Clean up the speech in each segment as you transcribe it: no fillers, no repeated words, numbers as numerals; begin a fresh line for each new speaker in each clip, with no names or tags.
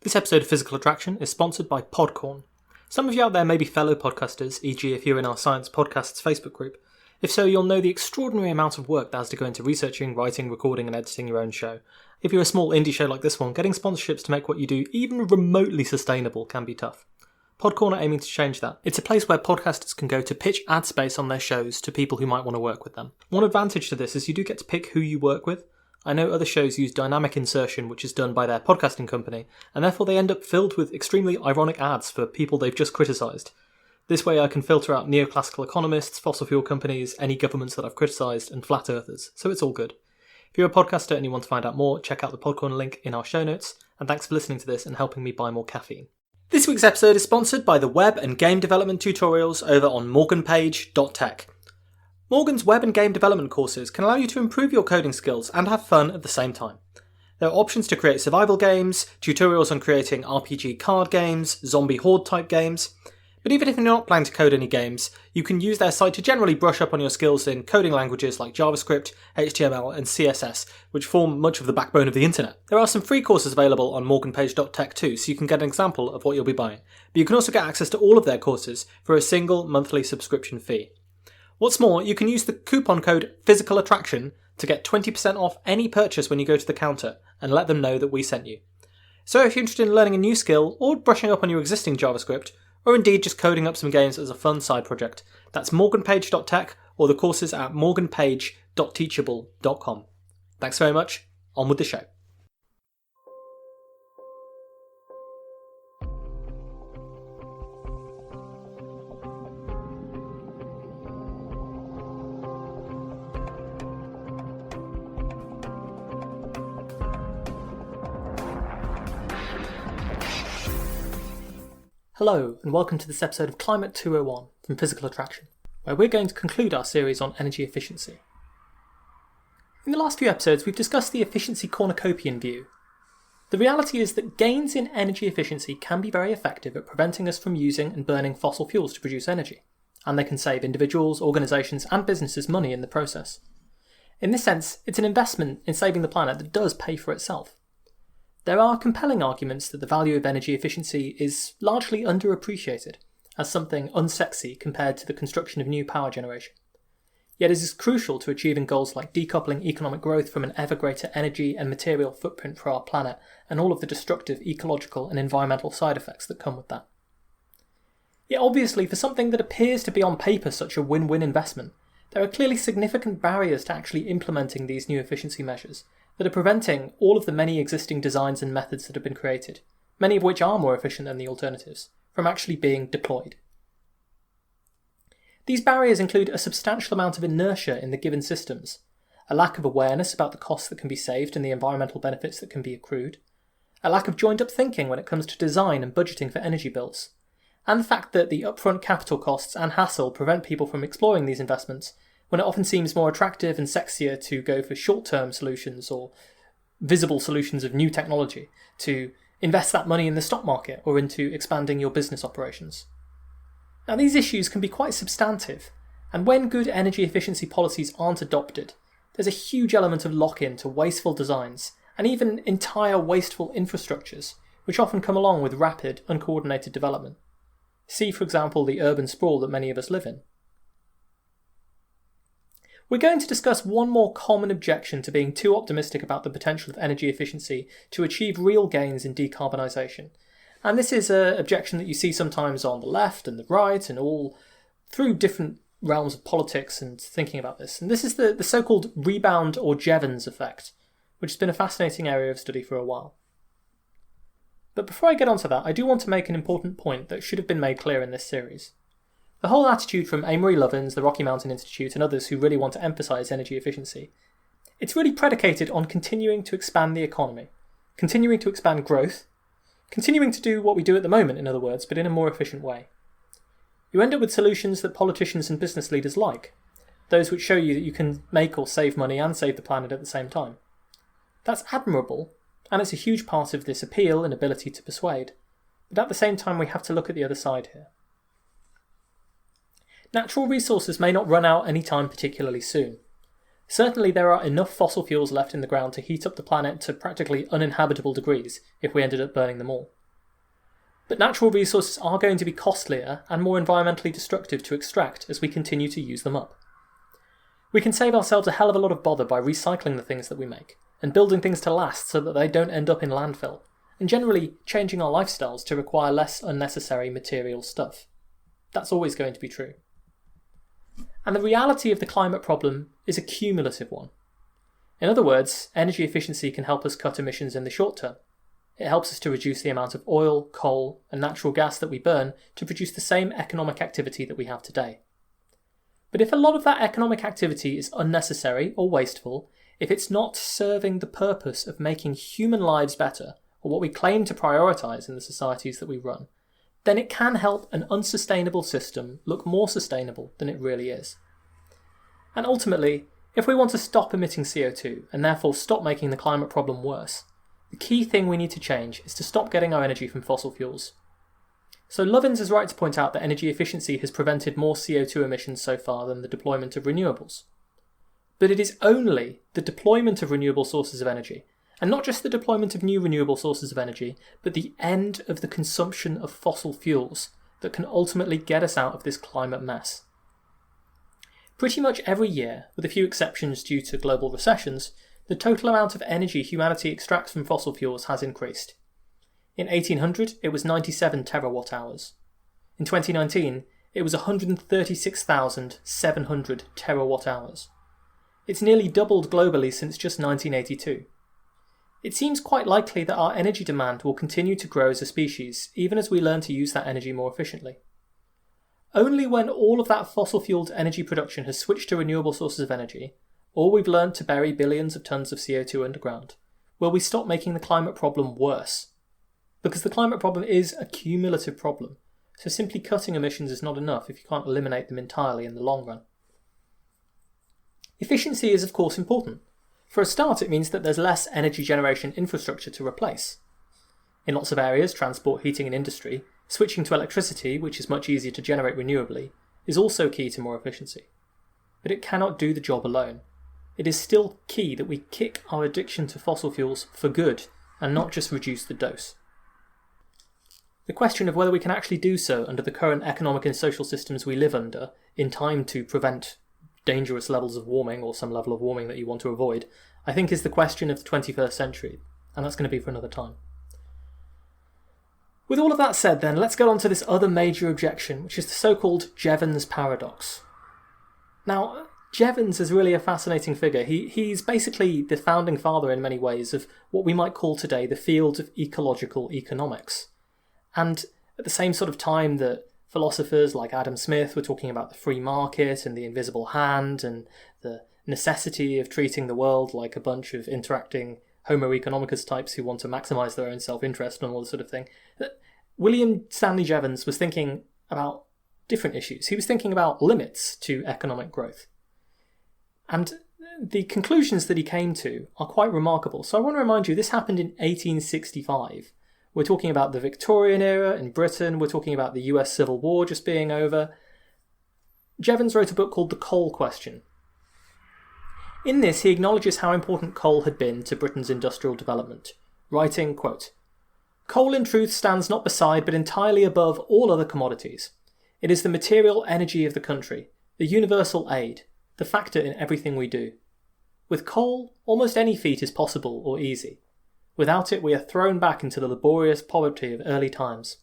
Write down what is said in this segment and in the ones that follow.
This episode of Physical Attraction is sponsored by Podcorn. Some of you out there may be fellow podcasters, e.g. if you're in our Science Podcasts Facebook group. If so, you'll know the extraordinary amount of work that has to go into researching, writing, recording and editing your own show. If you're a small indie show like this one, getting sponsorships to make what you do even remotely sustainable can be tough. Podcorn are aiming to change that. It's a place where podcasters can go to pitch ad space on their shows to people who might want to work with them. One advantage to this is you do get to pick who you work with. I know other shows use dynamic insertion, which is done by their podcasting company, and therefore they end up filled with extremely ironic ads for people they've just criticised. This way I can filter out neoclassical economists, fossil fuel companies, any governments that I've criticised, and flat earthers, so it's all good. If you're a podcaster and you want to find out more, check out the Podcorn link in our show notes, and thanks for listening to this and helping me buy more caffeine. This week's episode is sponsored by the web and game development tutorials over on morganpage.tech. Morgan's web and game development courses can allow you to improve your coding skills and have fun at the same time. There are options to create survival games, tutorials on creating RPG card games, zombie horde type games. But even if you're not planning to code any games, you can use their site to generally brush up on your skills in coding languages like JavaScript, HTML and CSS, which form much of the backbone of the internet. There are some free courses available on morganpage.tech too, so you can get an example of what you'll be buying. But you can also get access to all of their courses for a single monthly subscription fee. What's more, you can use the coupon code PHYSICALATTRACTION to get 20% off any purchase when you go to the counter and let them know that we sent you. So if you're interested in learning a new skill or brushing up on your existing JavaScript, or indeed just coding up some games as a fun side project, that's morganpage.tech or the courses at morganpage.teachable.com. Thanks very much, on with the show. Hello, and welcome to this episode of Climate 201 from Physical Attraction, where we're going to conclude our series on energy efficiency. In the last few episodes, we've discussed the efficiency cornucopian view. The reality is that gains in energy efficiency can be very effective at preventing us from using and burning fossil fuels to produce energy, and they can save individuals, organisations and businesses money in the process. In this sense, it's an investment in saving the planet that does pay for itself. There are compelling arguments that the value of energy efficiency is largely underappreciated as something unsexy compared to the construction of new power generation. Yet it is crucial to achieving goals like decoupling economic growth from an ever greater energy and material footprint for our planet and all of the destructive ecological and environmental side effects that come with that. Yet obviously, for something that appears to be on paper such a win-win investment, there are clearly significant barriers to actually implementing these new efficiency measures that are preventing all of the many existing designs and methods that have been created, many of which are more efficient than the alternatives, from actually being deployed. These barriers include a substantial amount of inertia in the given systems, a lack of awareness about the costs that can be saved and the environmental benefits that can be accrued, a lack of joined-up thinking when it comes to design and budgeting for energy bills, and the fact that the upfront capital costs and hassle prevent people from exploring these investments when it often seems more attractive and sexier to go for short-term solutions or visible solutions of new technology, to invest that money in the stock market or into expanding your business operations. Now, these issues can be quite substantive, and when good energy efficiency policies aren't adopted, there's a huge element of lock-in to wasteful designs and even entire wasteful infrastructures, which often come along with rapid, uncoordinated development. See, for example, the urban sprawl that many of us live in. We're going to discuss one more common objection to being too optimistic about the potential of energy efficiency to achieve real gains in decarbonisation. And this is an objection that you see sometimes on the left and the right and all through different realms of politics and thinking about this. And this is the so-called rebound or Jevons effect, which has been a fascinating area of study for a while. But before I get onto that, I do want to make an important point that should have been made clear in this series. The whole attitude from Amory Lovins, the Rocky Mountain Institute and others who really want to emphasise energy efficiency, it's really predicated on continuing to expand the economy, continuing to expand growth, continuing to do what we do at the moment, in other words, but in a more efficient way. You end up with solutions that politicians and business leaders like, those which show you that you can make or save money and save the planet at the same time. That's admirable, and it's a huge part of this appeal and ability to persuade, but at the same time we have to look at the other side here. Natural resources may not run out anytime particularly soon. Certainly there are enough fossil fuels left in the ground to heat up the planet to practically uninhabitable degrees if we ended up burning them all. But natural resources are going to be costlier and more environmentally destructive to extract as we continue to use them up. We can save ourselves a hell of a lot of bother by recycling the things that we make, and building things to last so that they don't end up in landfill, and generally changing our lifestyles to require less unnecessary material stuff. That's always going to be true. And the reality of the climate problem is a cumulative one. In other words, energy efficiency can help us cut emissions in the short term. It helps us to reduce the amount of oil, coal, and natural gas that we burn to produce the same economic activity that we have today. But if a lot of that economic activity is unnecessary or wasteful, if it's not serving the purpose of making human lives better, or what we claim to prioritise in the societies that we run, then it can help an unsustainable system look more sustainable than it really is. And ultimately, if we want to stop emitting CO2 and therefore stop making the climate problem worse, the key thing we need to change is to stop getting our energy from fossil fuels. So Lovins is right to point out that energy efficiency has prevented more CO2 emissions so far than the deployment of renewables. But it is only the deployment of renewable sources of energy, and not just the deployment of new renewable sources of energy, but the end of the consumption of fossil fuels that can ultimately get us out of this climate mess. Pretty much every year, with a few exceptions due to global recessions, the total amount of energy humanity extracts from fossil fuels has increased. In 1800, it was 97 terawatt-hours. In 2019, it was 136,700 terawatt-hours. It's nearly doubled globally since just 1982. It seems quite likely that our energy demand will continue to grow as a species, even as we learn to use that energy more efficiently. Only when all of that fossil-fueled energy production has switched to renewable sources of energy, or we've learned to bury billions of tons of CO2 underground, will we stop making the climate problem worse. Because the climate problem is a cumulative problem, so simply cutting emissions is not enough if you can't eliminate them entirely in the long run. Efficiency is of course important. For a start, it means that there's less energy generation infrastructure to replace. In lots of areas, transport, heating and industry, switching to electricity, which is much easier to generate renewably, is also key to more efficiency. But it cannot do the job alone. It is still key that we kick our addiction to fossil fuels for good and not just reduce the dose. The question of whether we can actually do so under the current economic and social systems we live under in time to prevent dangerous levels of warming or some level of warming that you want to avoid, I think is the question of the 21st century, and that's going to be for another time. With all of that said then, let's get on to this other major objection, which is the so-called Jevons paradox. Now, Jevons is really a fascinating figure. He's basically the founding father in many ways of what we might call today the field of ecological economics. And at the same sort of time that philosophers like Adam Smith were talking about the free market and the invisible hand and the necessity of treating the world like a bunch of interacting Homo economicus types who want to maximise their own self-interest and all this sort of thing, William Stanley Jevons was thinking about different issues. He was thinking about limits to economic growth. And the conclusions that he came to are quite remarkable. So I want to remind you, this happened in 1865. We're talking about the Victorian era in Britain. We're talking about the US Civil War just being over. Jevons wrote a book called The Coal Question. In this, he acknowledges how important coal had been to Britain's industrial development, writing, quote, "Coal in truth stands not beside but entirely above all other commodities. It is the material energy of the country, the universal aid, the factor in everything we do. With coal, almost any feat is possible or easy. Without it, we are thrown back into the laborious poverty of early times.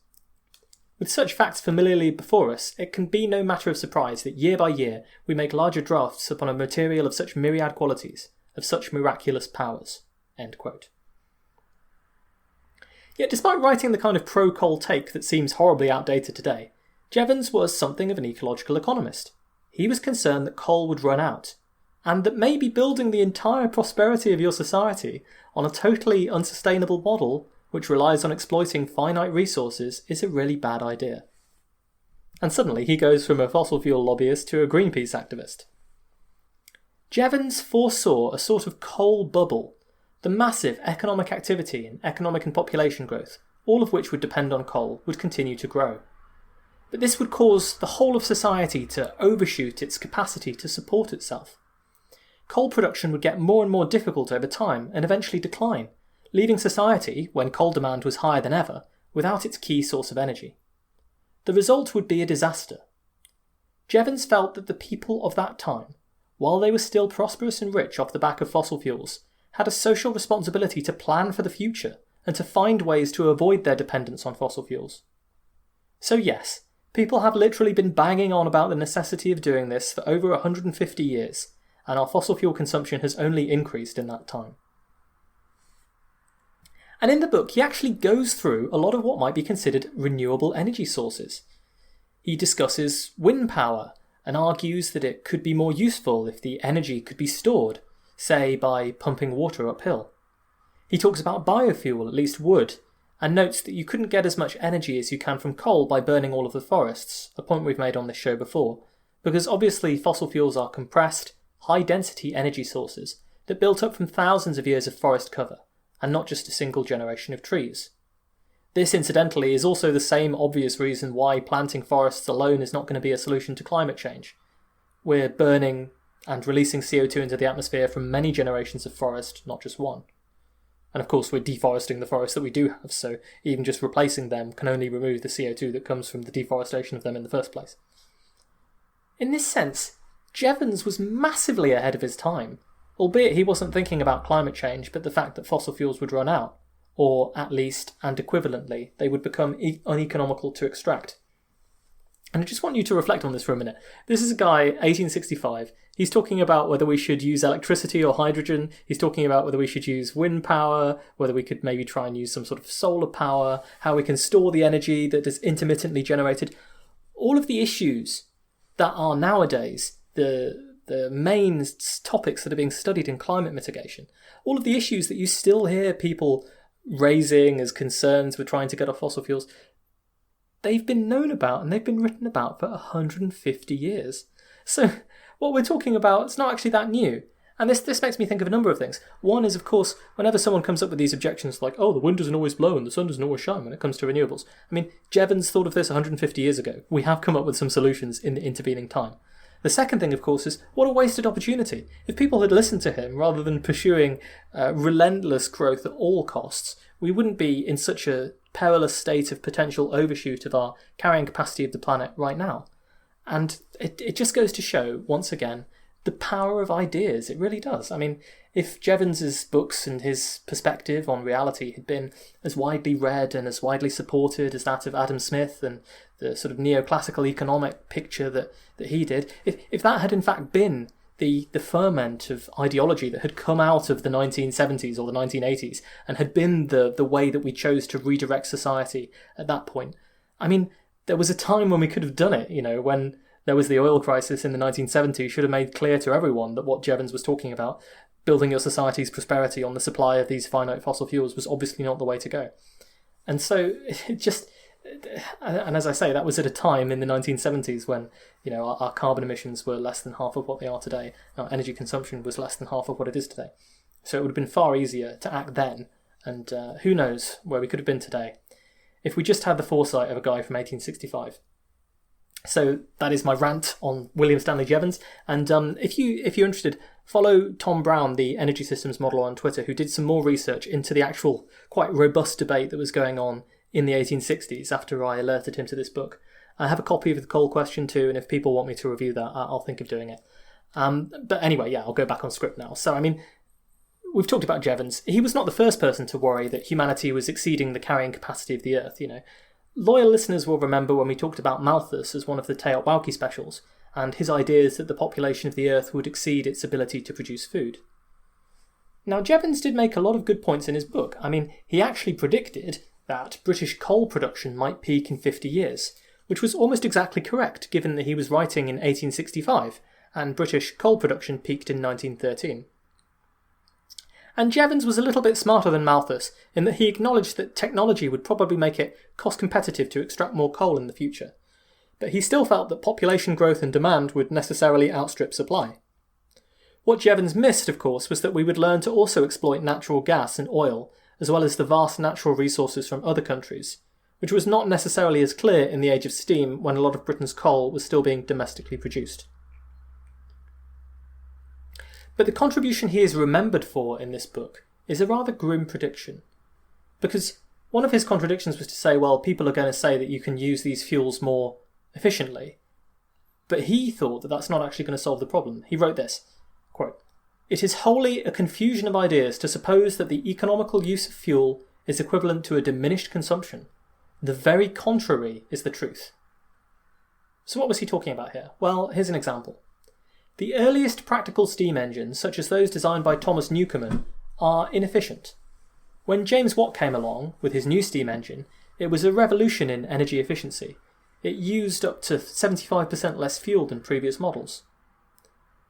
With such facts familiarly before us, it can be no matter of surprise that year by year we make larger drafts upon a material of such myriad qualities, of such miraculous powers." End quote. Yet despite writing the kind of pro-coal take that seems horribly outdated today, Jevons was something of an ecological economist. He was concerned that coal would run out, and that maybe building the entire prosperity of your society on a totally unsustainable model which relies on exploiting finite resources is a really bad idea. And suddenly he goes from a fossil fuel lobbyist to a Greenpeace activist. Jevons foresaw a sort of coal bubble, the massive economic activity and economic and population growth, all of which would depend on coal, would continue to grow. But this would cause the whole of society to overshoot its capacity to support itself. coal production would get more and more difficult over time and eventually decline, leaving society, when coal demand was higher than ever, without its key source of energy. The result would be a disaster. Jevons felt that the people of that time, while they were still prosperous and rich off the back of fossil fuels, had a social responsibility to plan for the future and to find ways to avoid their dependence on fossil fuels. So yes, people have literally been banging on about the necessity of doing this for over 150 years, and our fossil fuel consumption has only increased in that time. And in the book, he actually goes through a lot of what might be considered renewable energy sources. He discusses wind power and argues that it could be more useful if the energy could be stored, say by pumping water uphill. He talks about biofuel, at least wood, and notes that you couldn't get as much energy as you can from coal by burning all of the forests, a point we've made on this show before, because obviously fossil fuels are compressed, high-density energy sources that built up from thousands of years of forest cover, and not just a single generation of trees. This, incidentally, is also the same obvious reason why planting forests alone is not going to be a solution to climate change. We're burning and releasing CO2 into the atmosphere from many generations of forest, not just one. And of course we're deforesting the forests that we do have, so even just replacing them can only remove the CO2 that comes from the deforestation of them in the first place. In this sense, Jevons was massively ahead of his time, albeit he wasn't thinking about climate change, but the fact that fossil fuels would run out, or at least, and equivalently, they would become uneconomical to extract. And I just want you to reflect on this for a minute. This is a guy, 1865, he's talking about whether we should use electricity or hydrogen, he's talking about whether we should use wind power, whether we could maybe try and use some sort of solar power, how we can store the energy that is intermittently generated. All of the issues that are nowadays the main topics that are being studied in climate mitigation, all of the issues that you still hear people raising as concerns with trying to get off fossil fuels, they've been known about and they've been written about for 150 years. So what we're talking about, it's not actually that new. And this makes me think of a number of things. One is, of course, whenever someone comes up with these objections like, oh, the wind doesn't always blow and the sun doesn't always shine when it comes to renewables. I mean, Jevons thought of this 150 years ago. We have come up with some solutions in the intervening time. The second thing, of course, is what a wasted opportunity. If people had listened to him rather than pursuing relentless growth at all costs, we wouldn't be in such a perilous state of potential overshoot of our carrying capacity of the planet right now. And it just goes to show, once again, the power of ideas. It really does. I mean, if Jevons's books and his perspective on reality had been as widely read and as widely supported as that of Adam Smith and the sort of neoclassical economic picture that he did, if that had in fact been the ferment of ideology that had come out of the 1970s or the 1980s and had been the way that we chose to redirect society at that point, I mean, there was a time when we could have done it, when there was the oil crisis in the 1970s, should have made clear to everyone that what Jevons was talking about, building your society's prosperity on the supply of these finite fossil fuels, was obviously not the way to go. And so it just, and as I say, that was at a time in the 1970s when, our carbon emissions were less than half of what they are today. Our energy consumption was less than half of what it is today. So it would have been far easier to act then, and who knows where we could have been today if we just had the foresight of a guy from 1865. So that is my rant on William Stanley Jevons. And if you're interested, follow Tom Brown, the energy systems modeler on Twitter, who did some more research into the actual quite robust debate that was going on in the 1860s after I alerted him to this book. I have a copy of the coal question too, and if people want me to review that, I'll think of doing it. But anyway, I'll go back on script now. So, I mean, we've talked about Jevons. He was not the first person to worry that humanity was exceeding the carrying capacity of the Earth, Loyal listeners will remember when we talked about Malthus as one of the Teotbauke specials, and his ideas that the population of the Earth would exceed its ability to produce food. Now, Jevons did make a lot of good points in his book. I mean, he actually predicted that British coal production might peak in 50 years, which was almost exactly correct given that he was writing in 1865, and British coal production peaked in 1913. And Jevons was a little bit smarter than Malthus in that he acknowledged that technology would probably make it cost competitive to extract more coal in the future, but he still felt that population growth and demand would necessarily outstrip supply. What Jevons missed, of course, was that we would learn to also exploit natural gas and oil, as well as the vast natural resources from other countries, which was not necessarily as clear in the age of steam when a lot of Britain's coal was still being domestically produced. But the contribution he is remembered for in this book is a rather grim prediction. Because one of his contradictions was to say, well, people are going to say that you can use these fuels more efficiently. But he thought that that's not actually going to solve the problem. He wrote this, quote, "It is wholly a confusion of ideas to suppose that the economical use of fuel is equivalent to a diminished consumption. The very contrary is the truth." So what was he talking about here? Well, here's an example. The earliest practical steam engines, such as those designed by Thomas Newcomen, are inefficient. When James Watt came along with his new steam engine, it was a revolution in energy efficiency. It used up to 75% less fuel than previous models.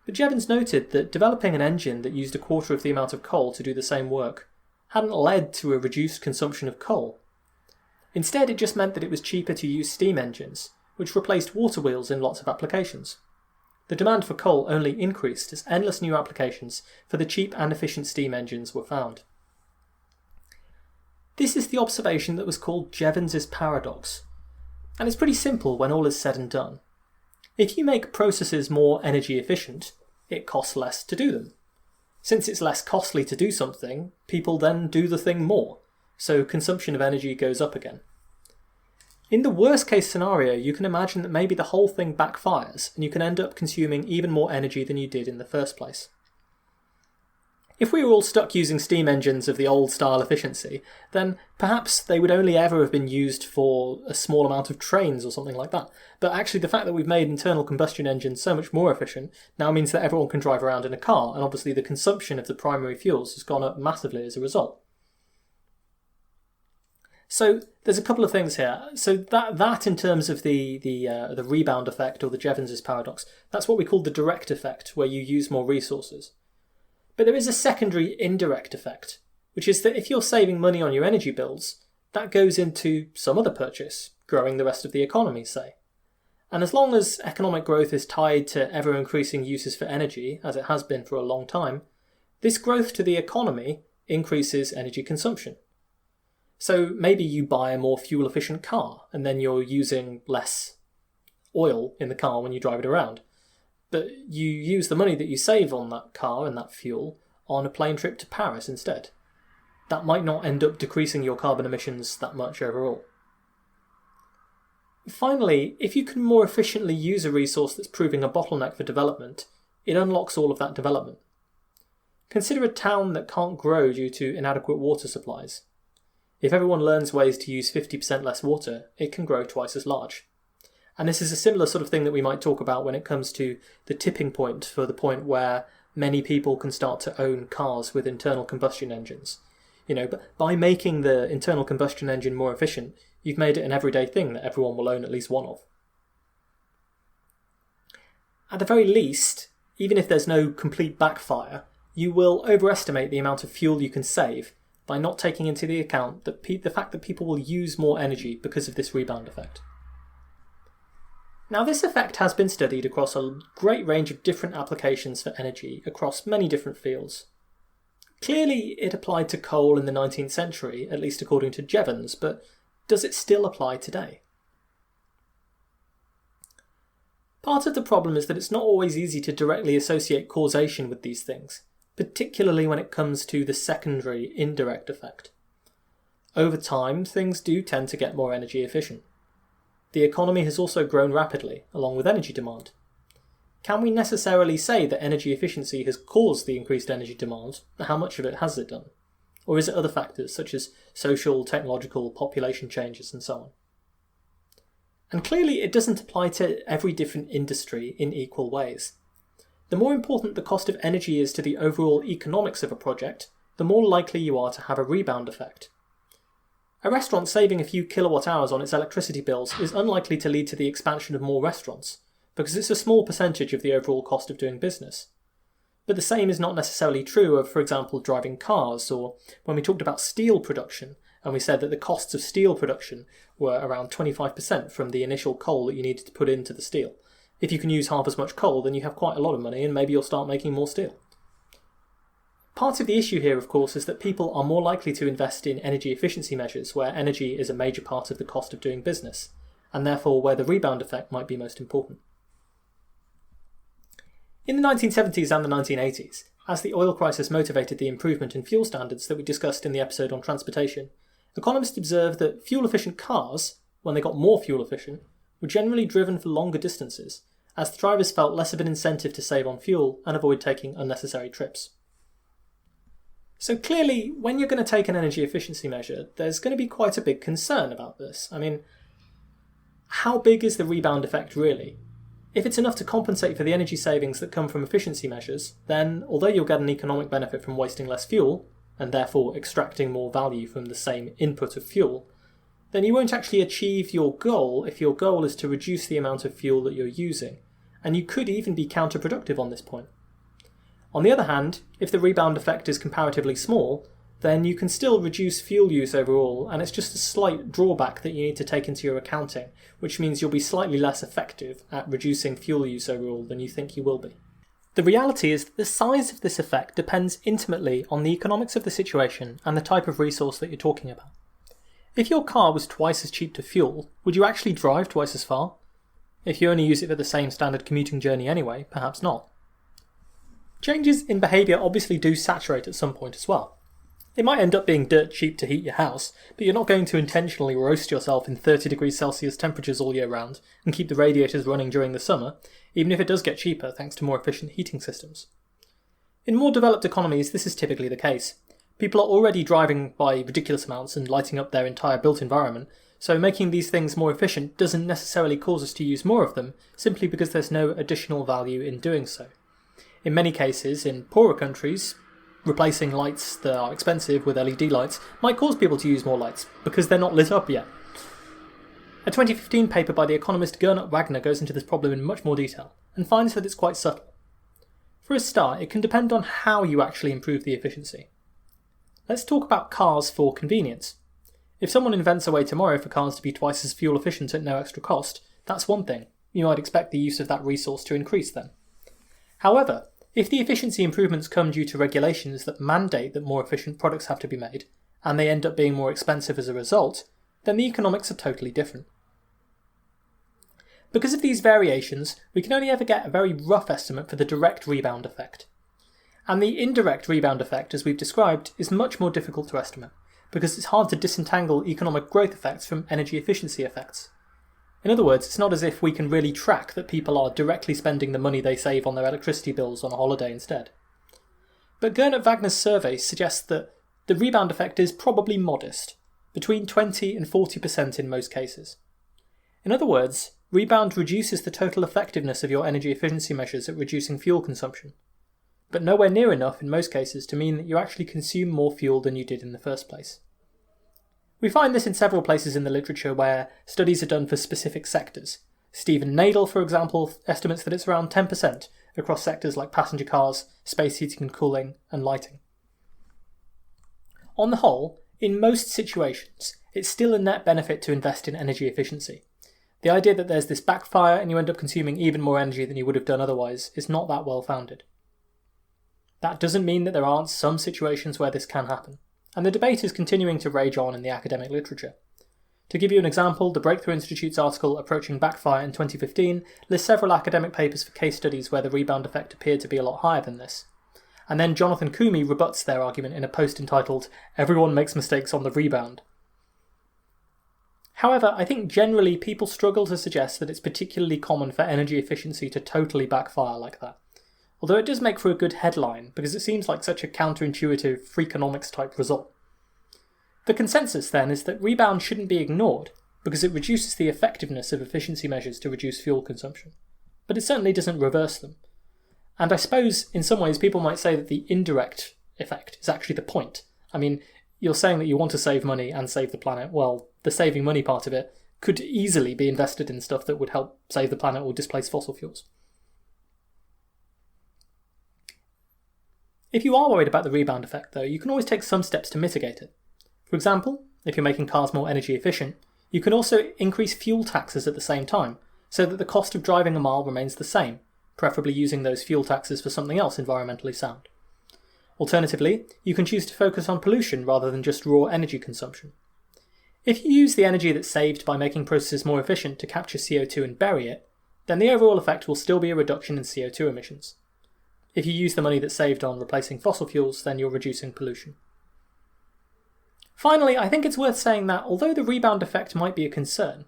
But Jevons noted that developing an engine that used a quarter of the amount of coal to do the same work hadn't led to a reduced consumption of coal. Instead, it just meant that it was cheaper to use steam engines, which replaced water wheels in lots of applications. The demand for coal only increased as endless new applications for the cheap and efficient steam engines were found. This is the observation that was called Jevons's paradox, and it's pretty simple when all is said and done. If you make processes more energy efficient, it costs less to do them. Since it's less costly to do something, people then do the thing more, so consumption of energy goes up again. In the worst case scenario, you can imagine that maybe the whole thing backfires and you can end up consuming even more energy than you did in the first place. If we were all stuck using steam engines of the old style efficiency, then perhaps they would only ever have been used for a small amount of trains or something like that. But actually the fact that we've made internal combustion engines so much more efficient now means that everyone can drive around in a car, and obviously the consumption of the primary fuels has gone up massively as a result. So there's a couple of things here. So that in terms of the rebound effect or the Jevons's paradox, that's what we call the direct effect, where you use more resources. But there is a secondary indirect effect, which is that if you're saving money on your energy bills, that goes into some other purchase, growing the rest of the economy, say. And as long as economic growth is tied to ever-increasing uses for energy, as it has been for a long time, this growth to the economy increases energy consumption. So maybe you buy a more fuel-efficient car, and then you're using less oil in the car when you drive it around. But you use the money that you save on that car and that fuel on a plane trip to Paris instead. That might not end up decreasing your carbon emissions that much overall. Finally, if you can more efficiently use a resource that's proving a bottleneck for development, it unlocks all of that development. Consider a town that can't grow due to inadequate water supplies. If everyone learns ways to use 50% less water, it can grow twice as large. And this is a similar sort of thing that we might talk about when it comes to the tipping point for the point where many people can start to own cars with internal combustion engines. But by making the internal combustion engine more efficient, you've made it an everyday thing that everyone will own at least one of. At the very least, even if there's no complete backfire, you will overestimate the amount of fuel you can save by not taking into the account that the fact that people will use more energy because of this rebound effect. Now, this effect has been studied across a great range of different applications for energy across many different fields. Clearly, it applied to coal in the 19th century, at least according to Jevons, but does it still apply today? Part of the problem is that it's not always easy to directly associate causation with these things, particularly when it comes to the secondary indirect effect. Over time, things do tend to get more energy efficient. The economy has also grown rapidly, along with energy demand. Can we necessarily say that energy efficiency has caused the increased energy demand? How much of it has it done? Or is it other factors such as social, technological, population changes and so on? And clearly it doesn't apply to every different industry in equal ways. The more important the cost of energy is to the overall economics of a project, the more likely you are to have a rebound effect. A restaurant saving a few kilowatt hours on its electricity bills is unlikely to lead to the expansion of more restaurants, because it's a small percentage of the overall cost of doing business. But the same is not necessarily true of, for example, driving cars, or when we talked about steel production, and we said that the costs of steel production were around 25% from the initial coal that you needed to put into the steel. If you can use half as much coal, then you have quite a lot of money, and maybe you'll start making more steel. Part of the issue here, of course, is that people are more likely to invest in energy efficiency measures where energy is a major part of the cost of doing business, and therefore where the rebound effect might be most important. In the 1970s and the 1980s, as the oil crisis motivated the improvement in fuel standards that we discussed in the episode on transportation, economists observed that fuel-efficient cars, when they got more fuel-efficient, were generally driven for longer distances, as the drivers felt less of an incentive to save on fuel and avoid taking unnecessary trips. So clearly, when you're going to take an energy efficiency measure, there's going to be quite a big concern about this. I mean, how big is the rebound effect really? If it's enough to compensate for the energy savings that come from efficiency measures, then although you'll get an economic benefit from wasting less fuel, and therefore extracting more value from the same input of fuel, then you won't actually achieve your goal if your goal is to reduce the amount of fuel that you're using, and you could even be counterproductive on this point. On the other hand, if the rebound effect is comparatively small, then you can still reduce fuel use overall, and it's just a slight drawback that you need to take into your accounting, which means you'll be slightly less effective at reducing fuel use overall than you think you will be. The reality is that the size of this effect depends intimately on the economics of the situation and the type of resource that you're talking about. If your car was twice as cheap to fuel, would you actually drive twice as far? If you only use it for the same standard commuting journey anyway, perhaps not. Changes in behaviour obviously do saturate at some point as well. It might end up being dirt cheap to heat your house, but you're not going to intentionally roast yourself in 30 degrees Celsius temperatures all year round and keep the radiators running during the summer, even if it does get cheaper thanks to more efficient heating systems. In more developed economies, this is typically the case. People are already driving by ridiculous amounts and lighting up their entire built environment, so making these things more efficient doesn't necessarily cause us to use more of them, simply because there's no additional value in doing so. In many cases, in poorer countries, replacing lights that are expensive with LED lights might cause people to use more lights, because they're not lit up yet. A 2015 paper by the economist Gernot Wagner goes into this problem in much more detail, and finds that it's quite subtle. For a start, it can depend on how you actually improve the efficiency. Let's talk about cars for convenience. If someone invents a way tomorrow for cars to be twice as fuel efficient at no extra cost, that's one thing. You might expect the use of that resource to increase then. However, if the efficiency improvements come due to regulations that mandate that more efficient products have to be made, and they end up being more expensive as a result, then the economics are totally different. Because of these variations, we can only ever get a very rough estimate for the direct rebound effect. And the indirect rebound effect, as we've described, is much more difficult to estimate, because it's hard to disentangle economic growth effects from energy efficiency effects. In other words, it's not as if we can really track that people are directly spending the money they save on their electricity bills on a holiday instead. But Gernot Wagner's survey suggests that the rebound effect is probably modest, between 20 and 40% in most cases. In other words, rebound reduces the total effectiveness of your energy efficiency measures at reducing fuel consumption, but nowhere near enough in most cases to mean that you actually consume more fuel than you did in the first place. We find this in several places in the literature where studies are done for specific sectors. Stephen Nadel, for example, estimates that it's around 10% across sectors like passenger cars, space heating and cooling, and lighting. On the whole, in most situations, it's still a net benefit to invest in energy efficiency. The idea that there's this backfire and you end up consuming even more energy than you would have done otherwise is not that well founded. That doesn't mean that there aren't some situations where this can happen, and the debate is continuing to rage on in the academic literature. To give you an example, the Breakthrough Institute's article Approaching Backfire in 2015 lists several academic papers for case studies where the rebound effect appeared to be a lot higher than this. And then Jonathan Coomey rebuts their argument in a post entitled Everyone Makes Mistakes on the Rebound. However, I think generally people struggle to suggest that it's particularly common for energy efficiency to totally backfire like that. Although it does make for a good headline, because it seems like such a counterintuitive Freakonomics type result. The consensus then is that rebound shouldn't be ignored, because it reduces the effectiveness of efficiency measures to reduce fuel consumption. But it certainly doesn't reverse them. And I suppose, in some ways, people might say that the indirect effect is actually the point. I mean, you're saying that you want to save money and save the planet. Well, the saving money part of it could easily be invested in stuff that would help save the planet or displace fossil fuels. If you are worried about the rebound effect, though, you can always take some steps to mitigate it. For example, if you're making cars more energy efficient, you can also increase fuel taxes at the same time, so that the cost of driving a mile remains the same, preferably using those fuel taxes for something else environmentally sound. Alternatively, you can choose to focus on pollution rather than just raw energy consumption. If you use the energy that's saved by making processes more efficient to capture CO2 and bury it, then the overall effect will still be a reduction in CO2 emissions. If you use the money that's saved on replacing fossil fuels, then you're reducing pollution. Finally, I think it's worth saying that although the rebound effect might be a concern,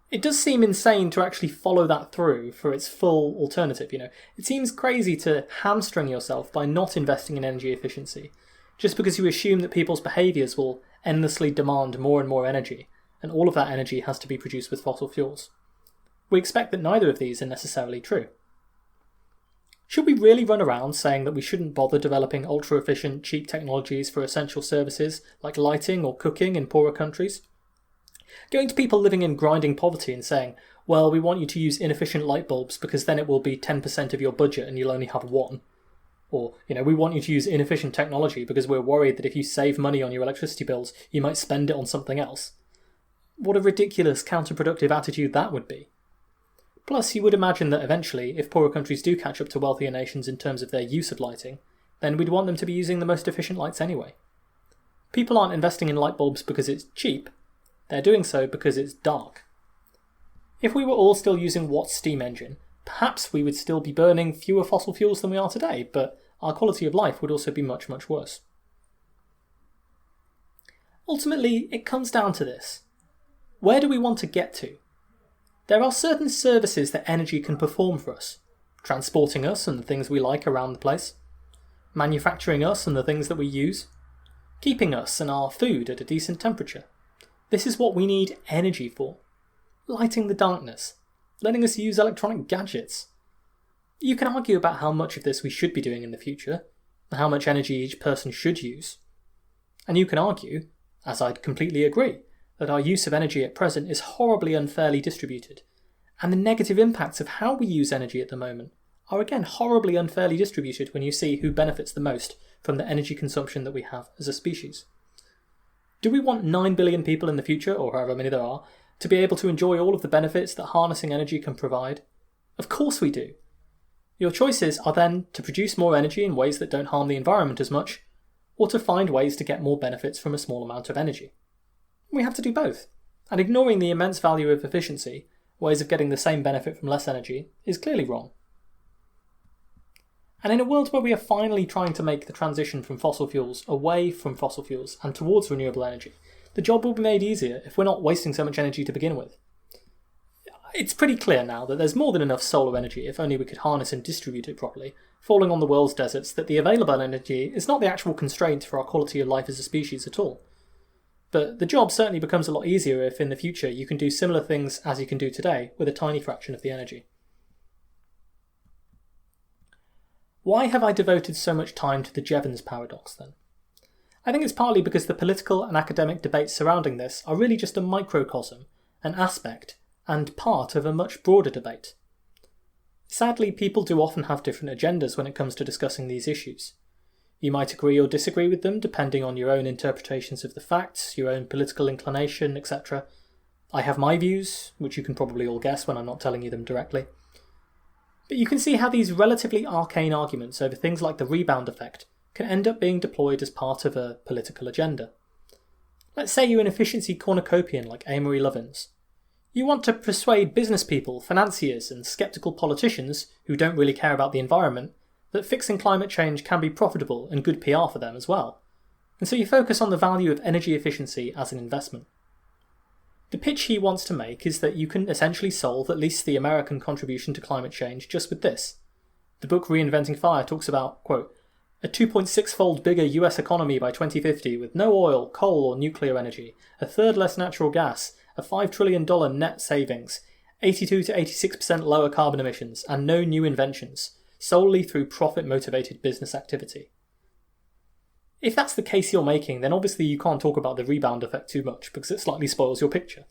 it does seem insane to actually follow that through for its full alternative. It seems crazy to hamstring yourself by not investing in energy efficiency, just because you assume that people's behaviours will endlessly demand more and more energy, and all of that energy has to be produced with fossil fuels. We expect that neither of these are necessarily true. Should we really run around saying that we shouldn't bother developing ultra-efficient, cheap technologies for essential services like lighting or cooking in poorer countries? Going to people living in grinding poverty and saying, well, we want you to use inefficient light bulbs because then it will be 10% of your budget and you'll only have one. Or, we want you to use inefficient technology because we're worried that if you save money on your electricity bills, you might spend it on something else. What a ridiculous, counterproductive attitude that would be. Plus, you would imagine that eventually, if poorer countries do catch up to wealthier nations in terms of their use of lighting, then we'd want them to be using the most efficient lights anyway. People aren't investing in light bulbs because it's cheap, they're doing so because it's dark. If we were all still using Watt's steam engine, perhaps we would still be burning fewer fossil fuels than we are today, but our quality of life would also be much, much worse. Ultimately, it comes down to this. Where do we want to get to? There are certain services that energy can perform for us, transporting us and the things we like around the place, manufacturing us and the things that we use, keeping us and our food at a decent temperature. This is what we need energy for. Lighting the darkness, letting us use electronic gadgets. You can argue about how much of this we should be doing in the future, and how much energy each person should use. And you can argue, as I'd completely agree, that our use of energy at present is horribly unfairly distributed, and the negative impacts of how we use energy at the moment are again horribly unfairly distributed when you see who benefits the most from the energy consumption that we have as a species. Do we want 9 billion people in the future, or however many there are, to be able to enjoy all of the benefits that harnessing energy can provide? Of course we do. Your choices are then to produce more energy in ways that don't harm the environment as much, or to find ways to get more benefits from a small amount of energy. We have to do both, and ignoring the immense value of efficiency, ways of getting the same benefit from less energy, is clearly wrong. And in a world where we are finally trying to make the transition from fossil fuels away from fossil fuels and towards renewable energy, the job will be made easier if we're not wasting so much energy to begin with. It's pretty clear now that there's more than enough solar energy, if only we could harness and distribute it properly, falling on the world's deserts, that the available energy is not the actual constraint for our quality of life as a species at all. But the job certainly becomes a lot easier if in the future you can do similar things as you can do today with a tiny fraction of the energy. Why have I devoted so much time to the Jevons paradox then? I think it's partly because the political and academic debates surrounding this are really just a microcosm, an aspect, and part of a much broader debate. Sadly, people do often have different agendas when it comes to discussing these issues. You might agree or disagree with them depending on your own interpretations of the facts, your own political inclination, etc. I have my views, which you can probably all guess when I'm not telling you them directly. But you can see how these relatively arcane arguments over things like the rebound effect can end up being deployed as part of a political agenda. Let's say you're an efficiency cornucopian like Amory Lovins. You want to persuade business people, financiers and sceptical politicians who don't really care about the environment that fixing climate change can be profitable and good PR for them as well. And so you focus on the value of energy efficiency as an investment. The pitch he wants to make is that you can essentially solve at least the American contribution to climate change just with this. The book Reinventing Fire talks about, quote, a 2.6-fold bigger US economy by 2050 with no oil, coal or nuclear energy, a third less natural gas, a $5 trillion net savings, 82 to 86% lower carbon emissions, and no new inventions, solely through profit-motivated business activity. If that's the case you're making, then obviously you can't talk about the rebound effect too much, because it slightly spoils your picture.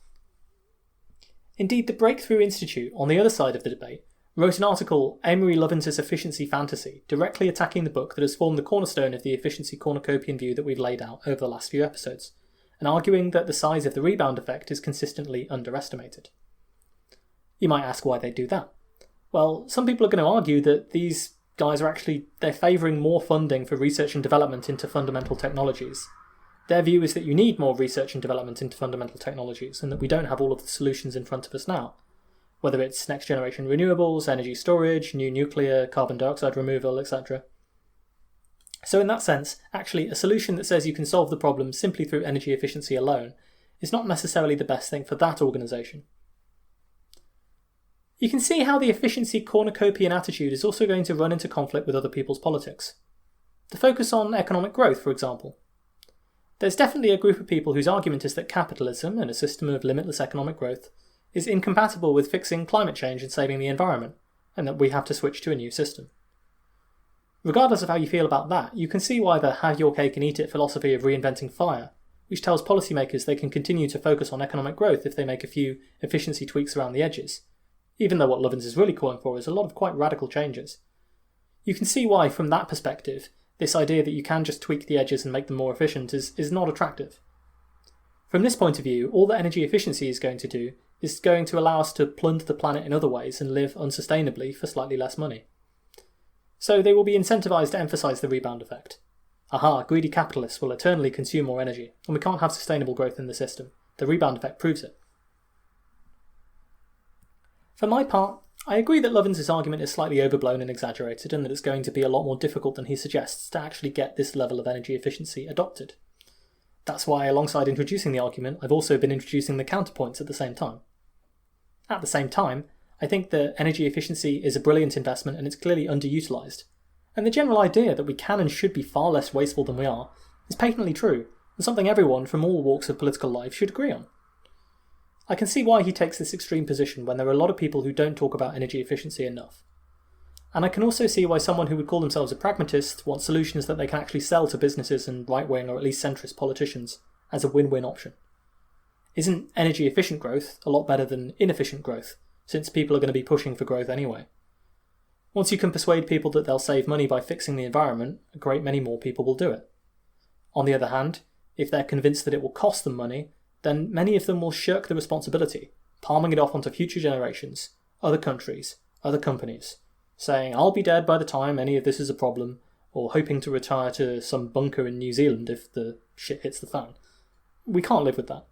Indeed, the Breakthrough Institute, on the other side of the debate, wrote an article, Amory Lovins' Efficiency Fantasy, directly attacking the book that has formed the cornerstone of the efficiency cornucopian view that we've laid out over the last few episodes, and arguing that the size of the rebound effect is consistently underestimated. You might ask why they do that. Well, some people are going to argue that these guys are they're favouring more funding for research and development into fundamental technologies. Their view is that you need more research and development into fundamental technologies and that we don't have all of the solutions in front of us now. whether it's next generation renewables, energy storage, new nuclear, carbon dioxide removal, etc. So in that sense, actually a solution that says you can solve the problem simply through energy efficiency alone is not necessarily the best thing for that organisation. You can see how the efficiency cornucopian attitude is also going to run into conflict with other people's politics. The focus on economic growth, for example. There's definitely a group of people whose argument is that capitalism and a system of limitless economic growth is incompatible with fixing climate change and saving the environment, and that we have to switch to a new system. Regardless of how you feel about that, you can see why the have your cake and eat it philosophy of reinventing fire, which tells policymakers they can continue to focus on economic growth if they make a few efficiency tweaks around the edges, even though what Jevons is really calling for is a lot of quite radical changes. You can see why, from that perspective, this idea that you can just tweak the edges and make them more efficient is not attractive. From this point of view, all that energy efficiency is going to do is going to allow us to plunder the planet in other ways and live unsustainably for slightly less money. So they will be incentivised to emphasise the rebound effect. Aha, greedy capitalists will eternally consume more energy, and we can't have sustainable growth in the system. The rebound effect proves it. For my part, I agree that Jevons' argument is slightly overblown and exaggerated, and that it's going to be a lot more difficult than he suggests to actually get this level of energy efficiency adopted. That's why, alongside introducing the argument, I've also been introducing the counterpoints at the same time. At the same time, I think that energy efficiency is a brilliant investment and it's clearly underutilised. And the general idea that we can and should be far less wasteful than we are is patently true, and something everyone from all walks of political life should agree on. I can see why he takes this extreme position when there are a lot of people who don't talk about energy efficiency enough. And I can also see why someone who would call themselves a pragmatist wants solutions that they can actually sell to businesses and right-wing or at least centrist politicians as a win-win option. Isn't energy efficient growth a lot better than inefficient growth, since people are going to be pushing for growth anyway? Once you can persuade people that they'll save money by fixing the environment, a great many more people will do it. On the other hand, if they're convinced that it will cost them money, then many of them will shirk the responsibility, palming it off onto future generations, other countries, other companies, saying, I'll be dead by the time any of this is a problem, or hoping to retire to some bunker in New Zealand if the shit hits the fan. We can't live with that.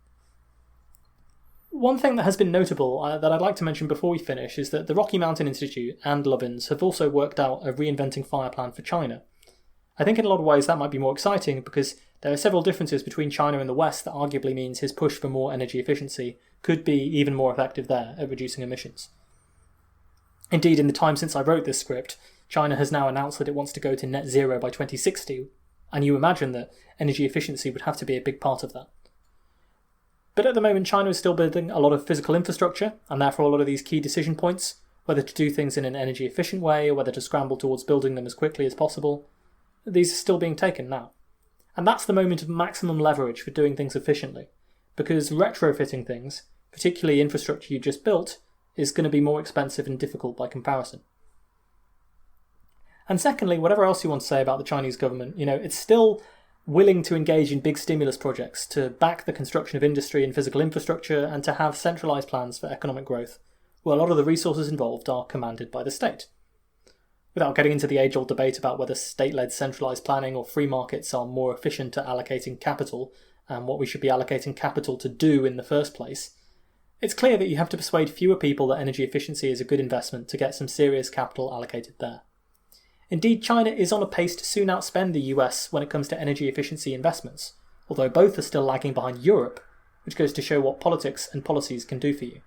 One thing that has been notable that I'd like to mention before we finish is that the Rocky Mountain Institute and Jevons have also worked out a reinventing fire plan for China. I think in a lot of ways that might be more exciting because there are several differences between China and the West that arguably means his push for more energy efficiency could be even more effective there at reducing emissions. Indeed, in the time since I wrote this script, China has now announced that it wants to go to net zero by 2060, and you imagine that energy efficiency would have to be a big part of that. But at the moment, China is still building a lot of physical infrastructure, and therefore a lot of these key decision points, whether to do things in an energy efficient way or whether to scramble towards building them as quickly as possible, these are still being taken now. And that's the moment of maximum leverage for doing things efficiently, because retrofitting things, particularly infrastructure you just built, is going to be more expensive and difficult by comparison. And secondly, whatever else you want to say about the Chinese government, it's still willing to engage in big stimulus projects to back the construction of industry and physical infrastructure and to have centralised plans for economic growth, where a lot of the resources involved are commanded by the state. Without getting into the age-old debate about whether state-led centralised planning or free markets are more efficient at allocating capital and what we should be allocating capital to do in the first place, it's clear that you have to persuade fewer people that energy efficiency is a good investment to get some serious capital allocated there. Indeed, China is on a pace to soon outspend the US when it comes to energy efficiency investments, although both are still lagging behind Europe, which goes to show what politics and policies can do for you.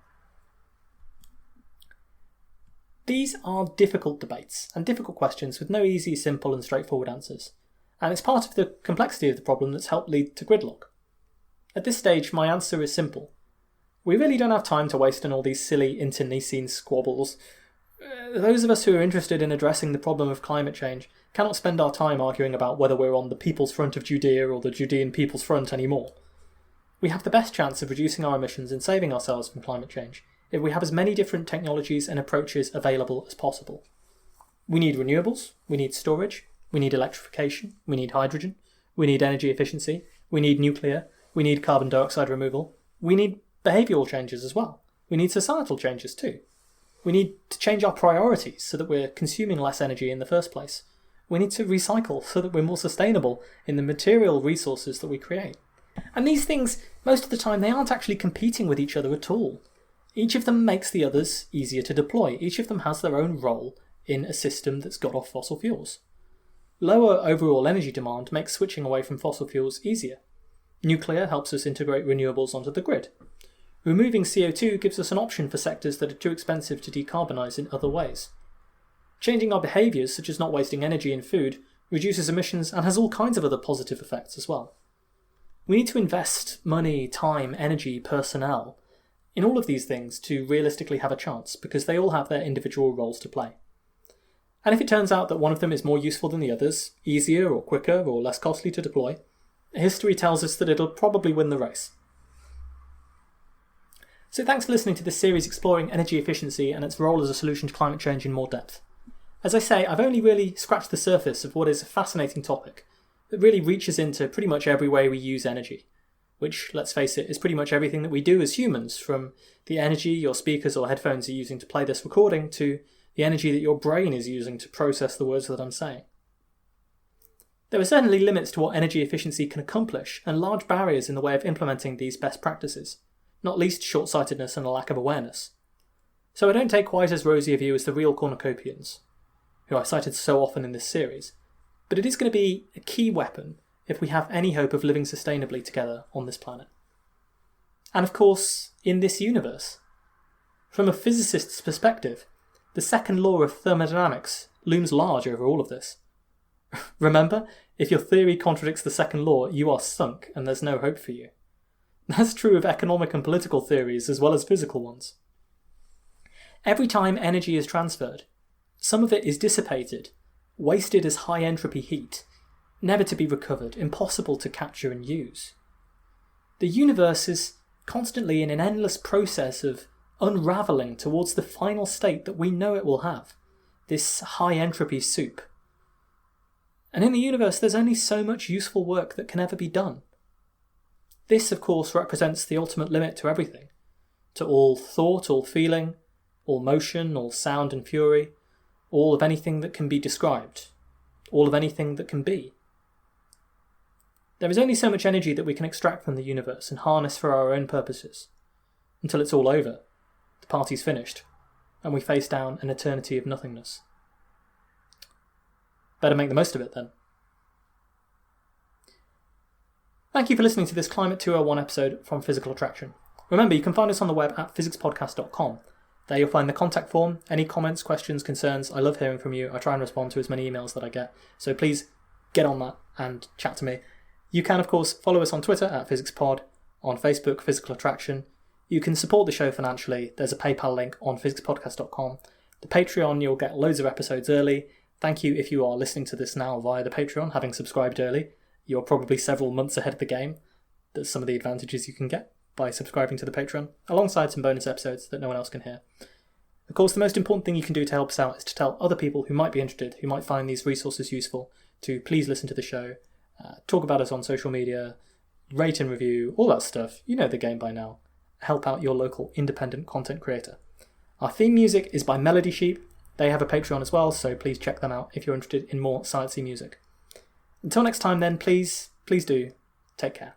These are difficult debates and difficult questions with no easy, simple and straightforward answers, and it's part of the complexity of the problem that's helped lead to gridlock. At this stage, my answer is simple. We really don't have time to waste on all these silly internecine squabbles. Those of us who are interested in addressing the problem of climate change cannot spend our time arguing about whether we're on the People's Front of Judea or the Judean People's Front anymore. We have the best chance of reducing our emissions and saving ourselves from climate change if we have as many different technologies and approaches available as possible. We need renewables, we need storage, we need electrification, we need hydrogen, we need energy efficiency, we need nuclear, we need carbon dioxide removal, we need behavioural changes as well. We need societal changes too. We need to change our priorities so that we're consuming less energy in the first place. We need to recycle so that we're more sustainable in the material resources that we create. And these things, most of the time, they aren't actually competing with each other at all. Each of them makes the others easier to deploy. Each of them has their own role in a system that's got off fossil fuels. Lower overall energy demand makes switching away from fossil fuels easier. Nuclear helps us integrate renewables onto the grid. Removing CO2 gives us an option for sectors that are too expensive to decarbonise in other ways. Changing our behaviours, such as not wasting energy in food, reduces emissions and has all kinds of other positive effects as well. We need to invest money, time, energy, personnel in all of these things to realistically have a chance, because they all have their individual roles to play. And if it turns out that one of them is more useful than the others, easier or quicker or less costly to deploy, history tells us that it'll probably win the race. So thanks for listening to this series exploring energy efficiency and its role as a solution to climate change in more depth. As I say, I've only really scratched the surface of what is a fascinating topic that really reaches into pretty much every way we use energy, which, let's face it, is pretty much everything that we do as humans, from the energy your speakers or headphones are using to play this recording to the energy that your brain is using to process the words that I'm saying. There are certainly limits to what energy efficiency can accomplish, and large barriers in the way of implementing these best practices, not least short-sightedness and a lack of awareness. So I don't take quite as rosy a view as the real cornucopians, who I cited so often in this series, but it is going to be a key weapon if we have any hope of living sustainably together on this planet. And of course, in this universe. From a physicist's perspective, the second law of thermodynamics looms large over all of this. Remember, if your theory contradicts the second law, you are sunk and there's no hope for you. That's true of economic and political theories as well as physical ones. Every time energy is transferred, some of it is dissipated, wasted as high entropy heat, never to be recovered, impossible to capture and use. The universe is constantly in an endless process of unravelling towards the final state that we know it will have, this high entropy soup. And in the universe there's only so much useful work that can ever be done. This, of course, represents the ultimate limit to everything, to all thought, all feeling, all motion, all sound and fury, all of anything that can be described, all of anything that can be. There is only so much energy that we can extract from the universe and harness for our own purposes, until it's all over, the party's finished, and we face down an eternity of nothingness. Better make the most of it then. Thank you for listening to this Climate 201 episode from Physical Attraction. Remember, you can find us on the web at physicspodcast.com. There you'll find the contact form, any comments, questions, concerns. I love hearing from you. I try and respond to as many emails that I get. So please get on that and chat to me. You can, of course, follow us on Twitter at PhysicsPod, on Facebook, Physical Attraction. You can support the show financially. There's a PayPal link on physicspodcast.com. The Patreon, you'll get loads of episodes early. Thank you if you are listening to this now via the Patreon, having subscribed early. You're probably several months ahead of the game. That's some of the advantages you can get by subscribing to the Patreon, alongside some bonus episodes that no one else can hear. Of course, the most important thing you can do to help us out is to tell other people who might be interested, who might find these resources useful, to please listen to the show, talk about us on social media, rate and review, all that stuff. You know the game by now. Help out your local independent content creator. Our theme music is by Melody Sheep. They have a Patreon as well, so please check them out if you're interested in more sciencey music. Until next time then, please do, take care.